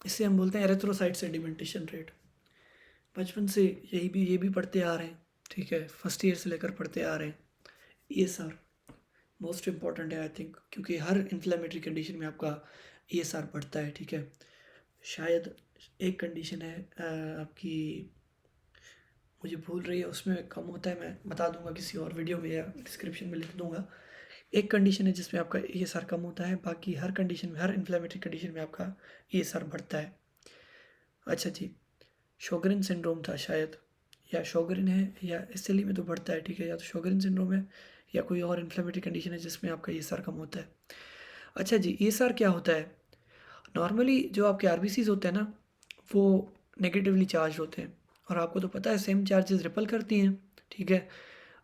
इसे हम बोलते हैं एरिथ्रोसाइट सेडिमेंटेशन रेट। बचपन से ये भी पढ़ते आ रहे हैं, ठीक है, फर्स्ट ईयर से लेकर पढ़ते आ रहे हैं। ESR मोस्ट इम्पॉर्टेंट है आई थिंक, क्योंकि हर इन्फ्लेमेटरी कंडीशन में आपका ESR बढ़ता है, ठीक है। शायद एक कंडीशन है आपकी, मुझे भूल रही है, उसमें कम होता है, मैं बता दूंगा किसी और वीडियो में या डिस्क्रिप्शन में लिख दूंगा। एक कंडीशन है जिसमें आपका ESR कम होता है, बाकी हर कंडीशन में, हर इन्फ्लेमेटरी कंडीशन में आपका ESR बढ़ता है। अच्छा जी, शोगरिन सिंड्रोम था शायद, या शोगरिन है या SLE में तो बढ़ता है, ठीक है, या तो शोगरिन सिंड्रोम है या कोई और इन्फ्लेमेटरी कंडीशन है जिसमें आपका ESR कम होता है। अच्छा जी, ESR क्या होता है? नॉर्मली जो आपके RBCs होते हैं ना, वो नेगेटिवली चार्ज होते हैं, और आपको तो पता है सेम चार्जेस रिपल करती हैं, ठीक है।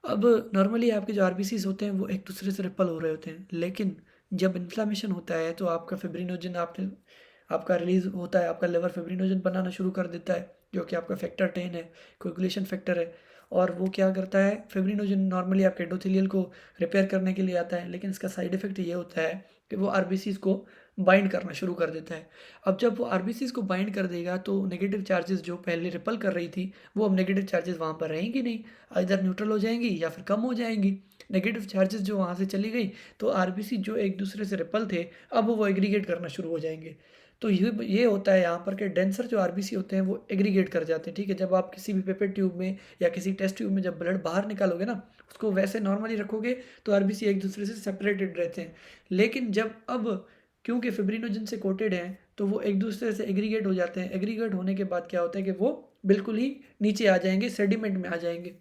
अब नॉर्मली आपके जो RBCs होते हैं वो एक दूसरे से रिपल हो रहे होते हैं, लेकिन जब इन्फ्लामेशन होता है तो आपका फिब्रिनोजन आपका रिलीज होता है, आपका लिवर फिब्रिनोजन बनाना शुरू कर देता है, जो कि आपका फैक्टर 10 है, कोगुलेशन फैक्टर है। और वो क्या करता है, फिब्रिनोजन नॉर्मली आपके एंडोथेलियल को रिपेयर करने के लिए आता है, लेकिन इसका साइड इफेक्ट ये होता है कि वो RBCs को बाइंड करना शुरू कर देता है। अब जब वो RBCs को बाइंड कर देगा तो नेगेटिव चार्जेस जो पहले रिपल कर रही थी, वो अब नेगेटिव चार्जेस वहाँ पर रहेंगी नहीं, इधर न्यूट्रल हो जाएंगी या फिर कम हो जाएंगी। नेगेटिव चार्जेस जो वहाँ से चली गई, तो RBC जो एक दूसरे से रिपल थे, अब वो एग्रीगेट करना शुरू हो जाएंगे। तो ये होता है यहाँ पर कि डेंसर जो RBC होते हैं वो एग्रीगेट कर जाते हैं, ठीक है। जब आप किसी भी पेपेट ट्यूब में या किसी टेस्ट ट्यूब में जब ब्लड बाहर निकालोगे ना, उसको वैसे नॉर्मली रखोगे तो RBC एक दूसरे से सेपरेटेड रहते हैं। लेकिन जब अब क्योंकि फिब्रिनोजन से कोटेड हैं, तो वो एक दूसरे से एग्रीगेट हो जाते हैं। एग्रीगेट होने के बाद क्या होता है कि वो बिल्कुल ही नीचे आ जाएंगे, सेडिमेंट में आ जाएंगे।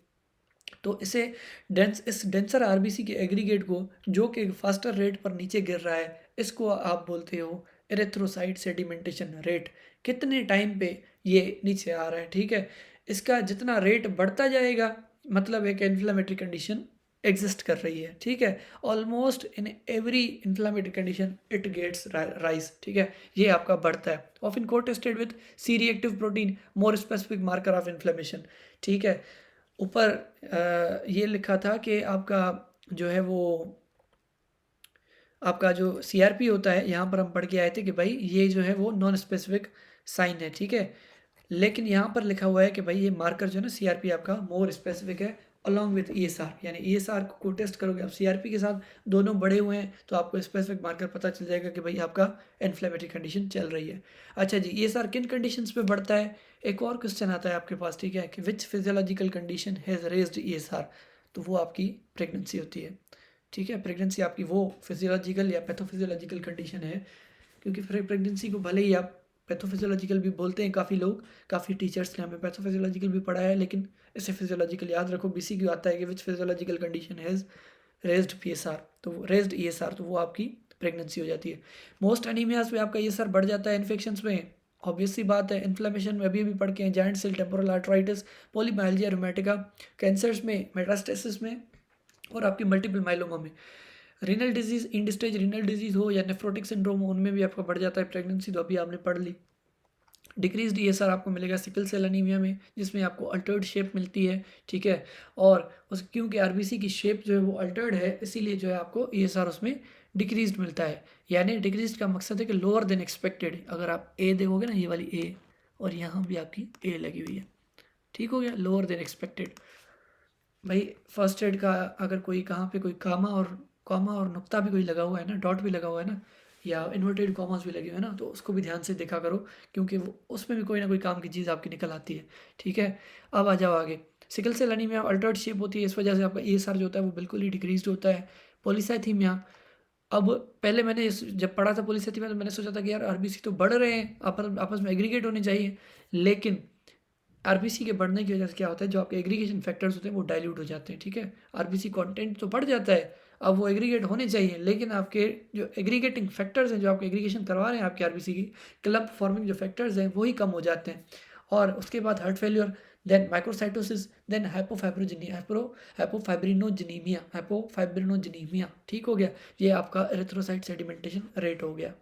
तो इस डेंसर RBC के एग्रीगेट को, जो कि फास्टर रेट पर नीचे गिर रहा है, इसको आप बोलते हो एरिथ्रोसाइट सेडिमेंटेशन रेट। कितने टाइम पे ये नीचे आ रहा है, ठीक है। इसका जितना रेट बढ़ता जाएगा, मतलब एक इन्फ्लेमेटरी कंडीशन एग्जिस्ट कर रही है, ठीक है। Almost in every inflammatory condition it gets rise, ठीक है। ये आपका बढ़ता है, ऑफन को tested with C reactive protein more specific marker of inflammation, ठीक है। ऊपर ये लिखा था कि आपका जो है वो, आपका जो CRP होता है, यहाँ पर हम पढ़ के आए थे कि भाई ये जो है वो नॉन स्पेसिफिक साइन है, ठीक है। लेकिन यहाँ पर लिखा हुआ है कि भाई ये मार्कर जो है ना, CRP आपका मोर स्पेसिफिक है अलॉन्ग विथ ESR, यानी ESR को टेस्ट करोगे आप CRP के साथ, दोनों बढ़े हुए हैं, तो आपको स्पेसिफिक मार्कर पता चल जाएगा कि भाई आपका इन्फ्लेमेटरी कंडीशन चल रही है। अच्छा जी, ESR किन कंडीशंस पे बढ़ता है? एक और क्वेश्चन आता है आपके पास, ठीक है, कि which physiological condition has raised ESR? तो वो आपकी प्रेगनेंसी होती है, ठीक है। प्रेगनेंसी आपकी वो फिजियोलॉजिकल या पैथोफिजियोलॉजिकल कंडीशन है, क्योंकि प्रेगनेंसी को भले ही आप पैथोफिजियोलॉजिकल भी बोलते हैं, काफ़ी लोग, काफ़ी टीचर्स ने हमें पैथोफिजियोलॉजिकल भी पढ़ाया है, लेकिन इसे फिजियोलॉजिकल याद रखो। BCQ आता है कि which physiological condition has raised PSR, तो वो रेज्ड ESR, तो वो आपकी प्रेगनेंसी हो जाती है। मोस्ट एनीमियाज में आपका ESR बढ़ जाता है, इन्फेक्शंस में ऑब्वियस सी बात है। इन्फ्लेमेशन में अभी पढ़ के हैं, giant cell temporal arteritis, polymyalgia rheumatica, cancers में, मेटास्टेसिस में, और आपकी मल्टीपल माइलोमा में। Renal disease, end stage renal disease हो या नेफ्रोटिक सिंड्रोम हो, उनमें भी आपका बढ़ जाता है प्रेगनेंसी, तो अभी आपने पढ़ ली। डिक्रीज ESR आपको मिलेगा सिकल सेल एनीमिया में, जिसमें आपको अल्टर्ड शेप मिलती है, ठीक है। और उस क्योंकि RBC की शेप जो है वो अल्टर्ड है, इसीलिए जो है आपको ESR उसमें डिक्रीज मिलता है। यानी डिक्रीज का मकसद है कि लोअर देन एक्सपेक्टेड। अगर आप A देखोगे ना, ये वाली A, और यहाँ भी आपकी A लगी हुई है, ठीक हो गया, लोअर देन एक्सपेक्टेड। भाई फर्स्ट एड का अगर कोई कहाँ पे कोई कॉमा और नुक्ता भी कोई लगा हुआ है ना, डॉट भी लगा हुआ है ना, या इन्वर्टेड कॉमास भी लगे हुए हैं ना, तो उसको भी ध्यान से देखा करो, क्योंकि वो उसमें भी कोई ना कोई काम की चीज़ आपकी निकल आती है, ठीक है। अब आ जाओ आगे। Sickle cell anaemia altered shape होती है, इस वजह से आपका ESR जो होता है वो बिल्कुल ही डिक्रीज होता है। पॉलीसाइथीमिया, अब पहले मैंने जब पढ़ा था पॉलीसाइथीमिया, तो मैंने सोचा था कि यार RBC तो बढ़ रहे हैं, आपस में एग्रीगेट होने चाहिए, लेकिन RBC के बढ़ने की वजह से क्या होता है, जो आपके एग्रीगेशन फैक्टर्स होते हैं वो डाइल्यूट हो जाते हैं, ठीक है। RBC कंटेंट तो बढ़ जाता है, अब वो एग्रीगेट होने चाहिए, लेकिन आपके जो एग्रीगेटिंग फैक्टर्स हैं, जो आपके एग्रीगेशन करवा रहे हैं आपके RBC की, क्लब फॉर्मिंग जो फैक्टर्स हैं वही कम हो जाते हैं। और उसके बाद heart failure, then microcytosis, then hypofibrinogenaemia, ठीक हो गया। ये आपका एरिथ्रोसाइट सेडिमेंटेशन रेट हो गया।